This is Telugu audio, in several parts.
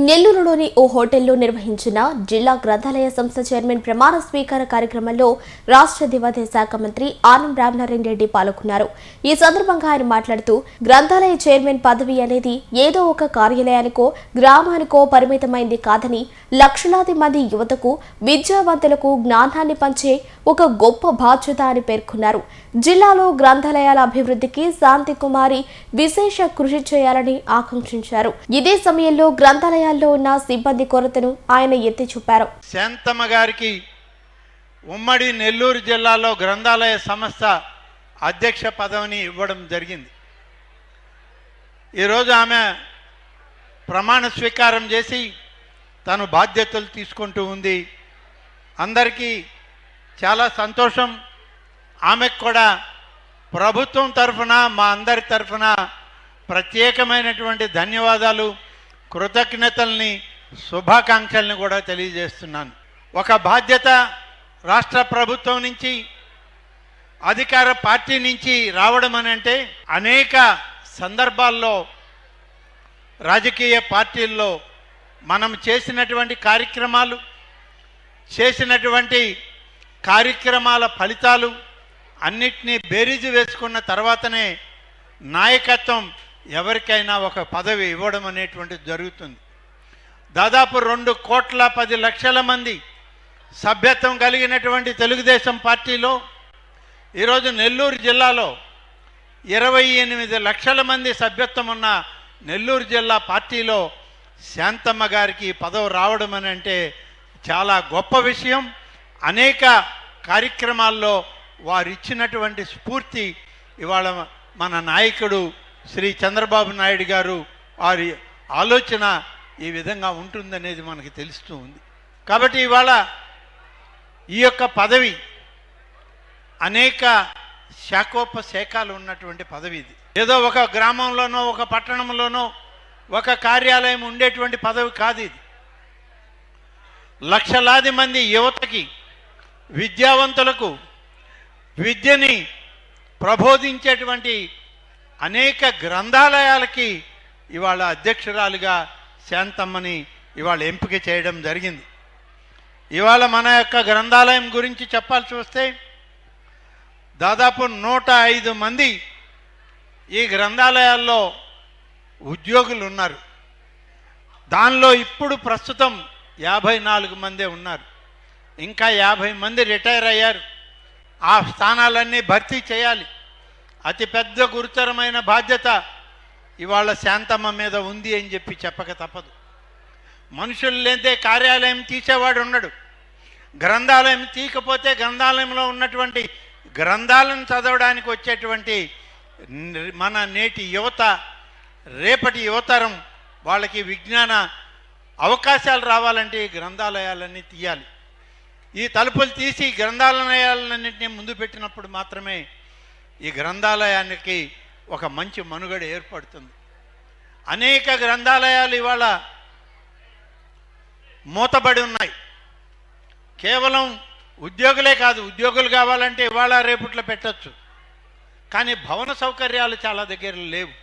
నెల్లూరులోని ఓ హోటల్లో నిర్వహించిన జిల్లా గ్రంథాలయ సంస్థ చైర్మన్ ప్రమాణ స్వీకార కార్యక్రమంలో రాష్ట్ర దేవాదాయ శాఖ మంత్రి ఆనం రామనారాయణ రెడ్డి పాల్గొన్నారు. ఈ సందర్భంగా ఆయన మాట్లాడుతూ గ్రంథాలయ చైర్మన్ పదవి అనేది ఏదో ఒక కార్యాలయానికో గ్రామానికో పరిమితమైంది కాదని లక్షలాది మంది యువతకు విద్యావంతులకు జ్ఞానాన్ని పంచే ఒక గొప్ప బాధ్యత అని పేర్కొన్నారు. జిల్లాలో గ్రంథాలయాల అభివృద్ధికి శాంతి కుమారి విశేష కృషి చేయాలని ఆకాంక్షించారు. ఇదే సమయంలో గ్రంథాలయాల్లో ఉన్న సిబ్బంది కొరతను ఆయన ఎత్తి చూపారు. శాంతమ్మ గారికి ఉమ్మడి నెల్లూరు జిల్లాలో గ్రంథాలయ సంస్థ అధ్యక్ష పదవిని ఇవ్వడం జరిగింది. ఈరోజు ఆమె ప్రమాణ స్వీకారం చేసి తను బాధ్యతలు తీసుకుంటూ ఉంది. అందరికీ చాలా సంతోషం. ఆమెకు కూడా ప్రభుత్వం తరఫున మా అందరి తరఫున ప్రత్యేకమైనటువంటి ధన్యవాదాలు, కృతజ్ఞతల్ని, శుభాకాంక్షల్ని కూడా తెలియజేస్తున్నాను. ఒక బాధ్యత రాష్ట్ర ప్రభుత్వం నుంచి, అధికార పార్టీ నుంచి రావడం అని అంటే అనేక సందర్భాల్లో రాజకీయ పార్టీల్లో మనం చేసినటువంటి కార్యక్రమాల ఫలితాలు అన్నిటినీ బేరీజు వేసుకున్న తర్వాతనే నాయకత్వం ఎవరికైనా ఒక పదవి ఇవ్వడం అనేటువంటిది జరుగుతుంది. దాదాపు 2,10,00,000 మంది సభ్యత్వం కలిగినటువంటి తెలుగుదేశం పార్టీలో ఈరోజు నెల్లూరు జిల్లాలో 28 లక్షల మంది సభ్యత్వం ఉన్న నెల్లూరు జిల్లా పార్టీలో శాంతమ్మ గారికి పదవి రావడం అని అంటే చాలా గొప్ప విషయం. అనేక కార్యక్రమాల్లో వారు ఇచ్చినటువంటి స్ఫూర్తి ఇవాళ మన నాయకుడు శ్రీ చంద్రబాబు నాయుడు గారు వారి ఆలోచన ఈ విధంగా ఉంటుందనేది మనకి తెలుస్తూ ఉంది. కాబట్టి ఇవాళ ఈ యొక్క పదవి అనేక శాఖోపశాఖలు ఉన్నటువంటి పదవి. ఇది ఏదో ఒక గ్రామంలోనో ఒక పట్టణంలోనో ఒక కార్యాలయం ఉండేటువంటి పదవి కాదు. ఇది లక్షలాది మంది యువతకి, విద్యావంతులకు విద్యని ప్రబోధించేటువంటి అనేక గ్రంథాలయాలకి ఇవాళ అధ్యక్షురాలుగా శాంతమ్మని ఇవాళ ఎంపిక చేయడం జరిగింది. ఇవాళ మన యొక్క గ్రంథాలయం గురించి చెప్పాల్సి వస్తే దాదాపు 105 మంది ఈ గ్రంథాలయాల్లో ఉద్యోగులు ఉన్నారు. దానిలో ఇప్పుడు ప్రస్తుతం 54 మందే ఉన్నారు. ఇంకా 50 మంది రిటైర్ అయ్యారు. ఆ స్థానాలన్నీ భర్తీ చేయాలి. అతిపెద్ద గురుతరమైన బాధ్యత ఇవాళ శాంతమ్మ మీద ఉంది అని చెప్పి చెప్పక తప్పదు. మనుషులు లేదే కార్యాలయం తీసేవాడు ఉండడు. గ్రంథాలయం తీయకపోతే గ్రంథాలయంలో ఉన్నటువంటి గ్రంథాలను చదవడానికి వచ్చేటువంటి మన నేటి యువత, రేపటి యువతరం వాళ్ళకి విజ్ఞాన అవకాశాలు రావాలంటే గ్రంథాలయాలన్నీ తీయాలి. ఈ తలుపులు తీసి గ్రంథాలయాలన్నింటినీ ముందు పెట్టినప్పుడు మాత్రమే ఈ గ్రంథాలయానికి ఒక మంచి మనుగడ ఏర్పడుతుంది. అనేక గ్రంథాలయాలు ఇవాళ మూతబడి ఉన్నాయి. కేవలం ఉద్యోగులే కాదు, ఉద్యోగులు కావాలంటే ఇవాళ రేపట్లో పెట్టచ్చు. కానీ భవన సౌకర్యాలు చాలా దగ్గర లేవు.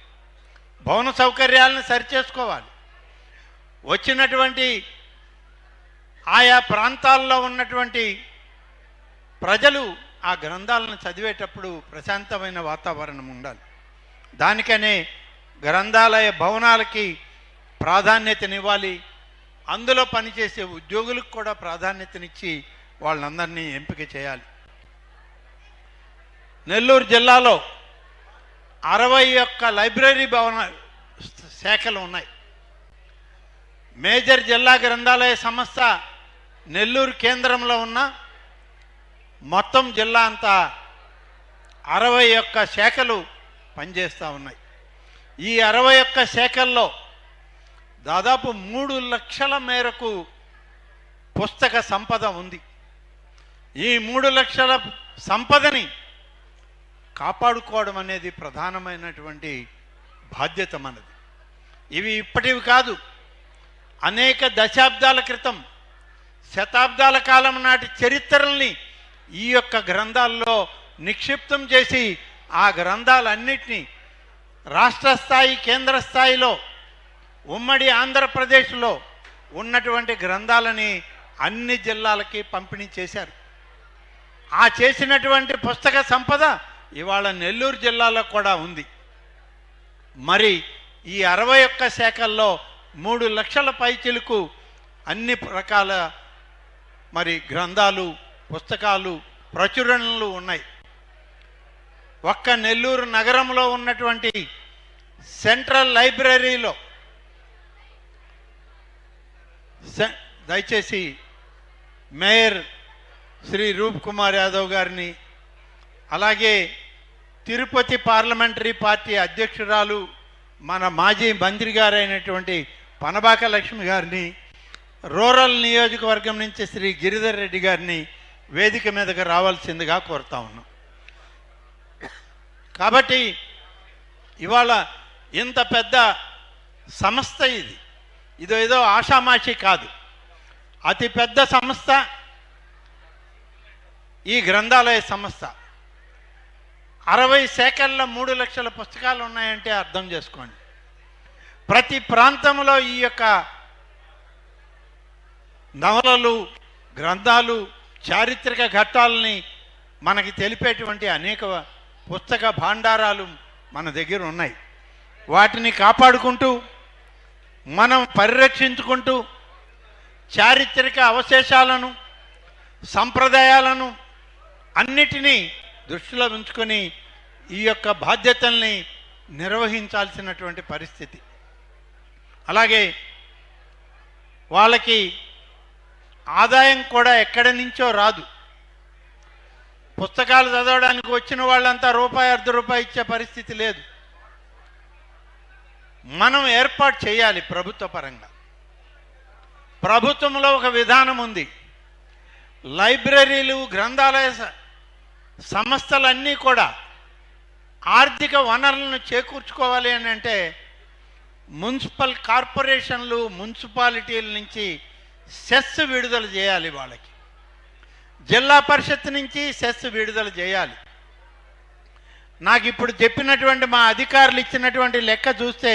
భవన సౌకర్యాలను సరిచేసుకోవాలి. వచ్చినటువంటి ఆయా ప్రాంతాల్లో ఉన్నటువంటి ప్రజలు ఆ గ్రంథాలను చదివేటప్పుడు ప్రశాంతమైన వాతావరణం ఉండాలి. దానికనే గ్రంథాలయ భవనాలకి ప్రాధాన్యతనివ్వాలి. అందులో పనిచేసే ఉద్యోగులకు కూడా ప్రాధాన్యతనిచ్చి వాళ్ళందరినీ ఎంపిక చేయాలి. నెల్లూరు జిల్లాలో 61 లైబ్రరీ భవన శాఖలు ఉన్నాయి. మేజర్ జిల్లా గ్రంథాలయ సంస్థ నెల్లూరు కేంద్రంలో ఉన్న మొత్తం జిల్లా అంతా 61 శాఖలు పనిచేస్తూ ఉన్నాయి. ఈ 61 శాఖల్లో దాదాపు 3 లక్షల మేరకు పుస్తక సంపద ఉంది. ఈ 3 లక్షల సంపదని కాపాడుకోవడం అనేది ప్రధానమైనటువంటి బాధ్యత మనది. ఇవి ఇప్పటివి కాదు, అనేక దశాబ్దాల క్రితం, శతాబ్దాల కాలం నాటి చరిత్రల్ని ఈ యొక్క గ్రంథాల్లో నిక్షిప్తం చేసి ఆ గ్రంథాలన్నిటినీ రాష్ట్ర స్థాయి, కేంద్ర స్థాయిలో ఉమ్మడి ఆంధ్రప్రదేశ్లో ఉన్నటువంటి గ్రంథాలని అన్ని జిల్లాలకి పంపిణీ చేశారు. ఆ చేసినటువంటి పుస్తక సంపద ఇవాళ నెల్లూరు జిల్లాలో కూడా ఉంది. మరి ఈ 61 శాఖల్లో 3 లక్షల పైచిలకు అన్ని రకాల మరి గ్రంథాలు, పుస్తకాలు, ప్రచురణలు ఉన్నాయి. ఒక్క నెల్లూరు నగరంలో ఉన్నటువంటి సెంట్రల్ లైబ్రరీలో దయచేసి మేయర్ శ్రీ రూప్ కుమార్ యాదవ్ గారిని, అలాగే తిరుపతి పార్లమెంటరీ పార్టీ అధ్యక్షురాలు మన మాజీ మంత్రి గారైనటువంటి పనబాక లక్ష్మి గారిని, రూరల్ నియోజకవర్గం నుంచి శ్రీ గిరిధర్ రెడ్డి గారిని వేదిక మీదకి రావాల్సిందిగా కోరుతా ఉన్నాం. కాబట్టి ఇవాళ ఇంత పెద్ద సంస్థ ఇదేదో ఆషామాషి కాదు, అతి పెద్ద సంస్థ ఈ గ్రంథాలయ సంస్థ. 60 శాఖల్లో 3 లక్షల పుస్తకాలు ఉన్నాయంటే అర్థం చేసుకోండి. ప్రతి ప్రాంతంలో ఈ యొక్క నవలలు, గ్రంథాలు, చారిత్రక ఘట్టాలని మనకి తెలిపేటువంటి అనేక పుస్తక భాండారాలు మన దగ్గర ఉన్నాయి. వాటిని కాపాడుకుంటూ, మనం పరిరక్షించుకుంటూ, చారిత్రక అవశేషాలను, సంప్రదాయాలను అన్నిటినీ దృష్టిలో ఉంచుకొని ఈ యొక్క బాధ్యతల్ని నిర్వహించాల్సినటువంటి పరిస్థితి. అలాగే వాళ్ళకి ఆదాయం కూడా ఎక్కడి నుంచో రాదు. పుస్తకాలు చదవడానికి వచ్చిన వాళ్ళంతా రూపాయి, ₹1 ఇచ్చే పరిస్థితి లేదు. మనం ఏర్పాటు చేయాలి ప్రభుత్వ పరంగా. ప్రభుత్వంలో ఒక విధానం ఉంది. లైబ్రరీలు, గ్రంథాలయ సంస్థలన్నీ కూడా ఆర్థిక వనరులను చేకూర్చుకోవాలి అని అంటే మున్సిపల్ కార్పొరేషన్లు, మున్సిపాలిటీల నుంచి సెస్ విడుదల చేయాలి. వాళ్ళకి జిల్లా పరిషత్ నుంచి సెస్ విడుదల చేయాలి. నాకు ఇప్పుడు చెప్పినటువంటి మా అధికారులు ఇచ్చినటువంటి లెక్క చూస్తే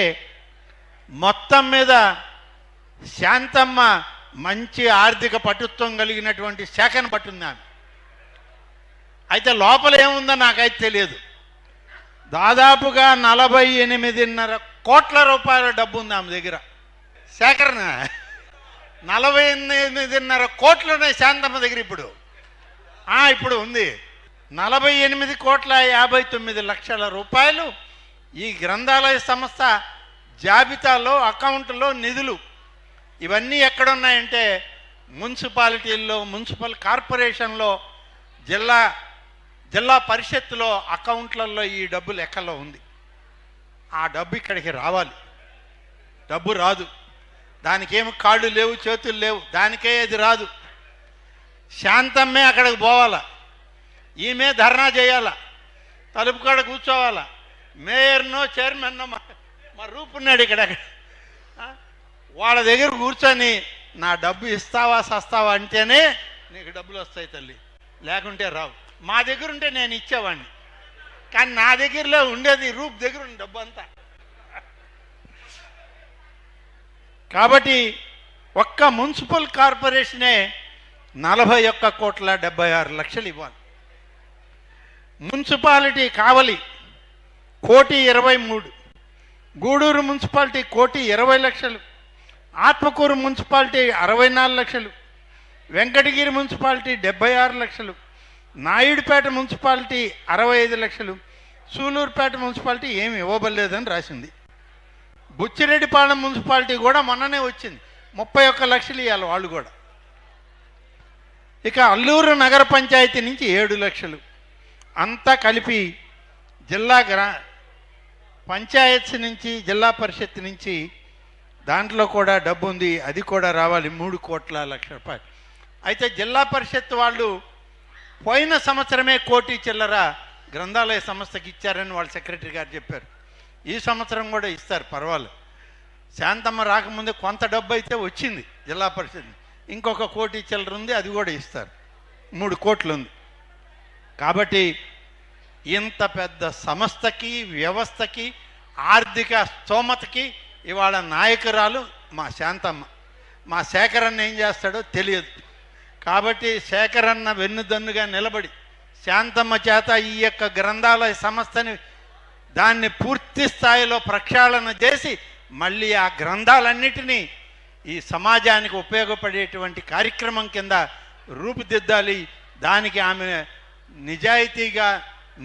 మొత్తం మీద శాంతమ్మ మంచి ఆర్థిక పటుత్వం కలిగినటువంటి శాఖను పట్టిందాను. అయితే లోపల ఏముందో నాకైతే తెలియదు. దాదాపుగా 48.5 కోట్ల రూపాయల డబ్బు ఉంది ఆమె దగ్గర. సేకరణ 48.5 కోట్లు ఉన్నాయి శాంతమ్మ దగ్గర ఇప్పుడు. ఇప్పుడు ఉంది 48,59,00,000 రూపాయలు ఈ గ్రంథాలయ సంస్థ జాబితాలో, అకౌంట్లో నిధులు. ఇవన్నీ ఎక్కడున్నాయంటే మున్సిపాలిటీల్లో, మున్సిపల్ కార్పొరేషన్లో, జిల్లా పరిషత్తులో అకౌంట్లలో ఈ డబ్బు లెక్కలో ఉంది. ఆ డబ్బు ఇక్కడికి రావాలి. డబ్బు రాదు. దానికేమి కాళ్ళు లేవు, చేతులు లేవు, దానికే అది రాదు. శాంతమ్మే అక్కడికి పోవాలా, ఈమె ధర్నా చేయాలా, తలుపు కాడ కూర్చోవాలా. మేయర్నో చైర్మన్నో మా రూపున్నాడు ఇక్కడ, వాళ్ళ దగ్గర కూర్చొని నా డబ్బు ఇస్తావా సస్తావా అంటేనే నీకు డబ్బులు వస్తాయి తల్లి, లేకుంటే రావు. మా దగ్గర ఉంటే నేను ఇచ్చేవాడిని, కానీ నా దగ్గరలో ఉండేది రూప్ దగ్గర ఉంది డబ్బు అంతా. కాబట్టి ఒక్క మున్సిపల్ కార్పొరేషనే 41,76,00,000 ఇవ్వాలి. Municipality Kavali 1,23,00,000, Gudur municipality 1,20,00,000, Atmakur municipality 64,00,000, Venkatagiri municipality 76,00,000, Naidupeta municipality 65,00,000, Sullurpeta municipality ఏమి ఇవ్వబడలేదని రాసింది. బుచ్చిరెడ్డిపాలెం మున్సిపాలిటీ కూడా మొన్ననే వచ్చింది, 31,00,000 ఇవ్వాలి వాళ్ళు కూడా. ఇక అల్లూరు నగర పంచాయతీ నుంచి 7,00,000. అంతా కలిపి జిల్లా పంచాయత్ నుంచి, జిల్లా పరిషత్ నుంచి దాంట్లో కూడా డబ్బు ఉంది, అది కూడా రావాలి 3,00,00,000 రూపాయలు. అయితే జిల్లా పరిషత్ వాళ్ళు పోయిన సంవత్సరమే 1 కోటి చిల్లర గ్రంథాలయ సంస్థకి ఇచ్చారని వాళ్ళ సెక్రటరీ గారు చెప్పారు. ఈ సంవత్సరం కూడా ఇస్తారు, పర్వాలేదు. శాంతమ్మ రాకముందే కొంత డబ్బు అయితే వచ్చింది జిల్లా పరిషత్, ఇంకొక 1 కోటి చిల్లర ఉంది, అది కూడా ఇస్తారు. 3 కోట్లు ఉంది. కాబట్టి ఇంత పెద్ద సంస్థకి, వ్యవస్థకి, ఆర్థిక స్తోమతకి ఇవాళ నాయకురాలు మా శాంతమ్మ. మా శేఖరన్న ఏం చేస్తాడో తెలియదు. కాబట్టి శేఖరన్న వెన్నుదన్నుగా నిలబడి శాంతమ్మ చేత ఈ యొక్క గ్రంథాలయ సంస్థని దాన్ని పూర్తి స్థాయిలో ప్రక్షాళన చేసి మళ్ళీ ఆ గ్రంథాలన్నిటినీ ఈ సమాజానికి ఉపయోగపడేటువంటి కార్యక్రమం కింద రూపుదిద్దాలి. దానికి ఆమె నిజాయితీగా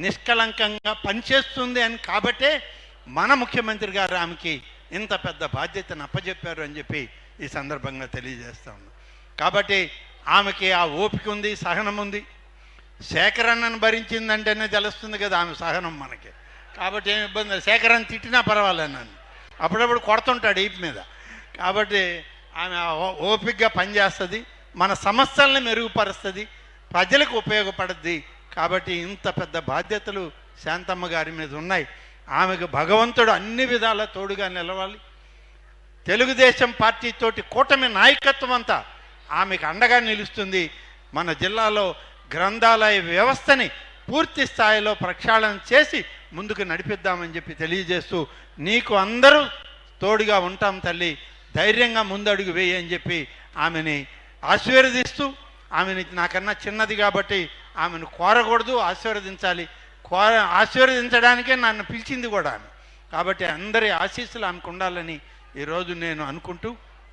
నిష్కలంకంగా పనిచేస్తుంది అని కాబట్టే మన ముఖ్యమంత్రి గారు ఆమెకి ఇంత పెద్ద బాధ్యతను అప్పచెప్పారు అని చెప్పి ఈ సందర్భంగా తెలియజేస్తా ఉన్నాం. కాబట్టి ఆమెకి ఆ ఓపిక ఉంది, సహనం ఉంది. శేఖరన్నను భరించిందంటేనే తెలుస్తుంది కదా ఆమె సహనం మనకి. కాబట్టి ఏమి ఇబ్బంది లేదు. శేఖరన్న తిట్టినా పర్వాలేదు, నన్ను అప్పుడప్పుడు కొడుతుంటాడు ఈపు మీద. కాబట్టి ఆమె ఓపికగా పనిచేస్తుంది, మన సమస్యల్ని మెరుగుపరుస్తుంది, ప్రజలకు ఉపయోగపడుద్ది. కాబట్టి ఇంత పెద్ద బాధ్యతలు శాంతమ్మ గారి మీద ఉన్నాయి. ఆమెకు భగవంతుడు అన్ని విధాల తోడుగా నిలవాలి. తెలుగుదేశం పార్టీతోటి కూటమి నాయకత్వం అంతా ఆమెకు అండగా నిలుస్తుంది. మన జిల్లాలో గ్రంథాలయ వ్యవస్థని పూర్తి స్థాయిలో ప్రక్షాళన చేసి ముందుకు నడిపిద్దామని చెప్పి తెలియజేస్తూ, నీకు అందరూ తోడుగా ఉంటాం తల్లి, ధైర్యంగా ముందడుగు వేయి అని చెప్పి ఆమెని ఆశీర్వదిస్తూ, ఆమెని నాకన్నా చిన్నది కాబట్టి ఆమెను కోరకూడదు, ఆశీర్వదించాలి. ఆశీర్వదించడానికే నన్ను పిలిచింది కూడా ఆమె. కాబట్టి అందరి ఆశీస్సులు ఆమెకు ఉండాలని ఈరోజు నేను అనుకుంటూ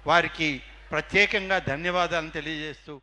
వారికి ప్రత్యేకంగా ధన్యవాదాలను తెలియజేస్తూ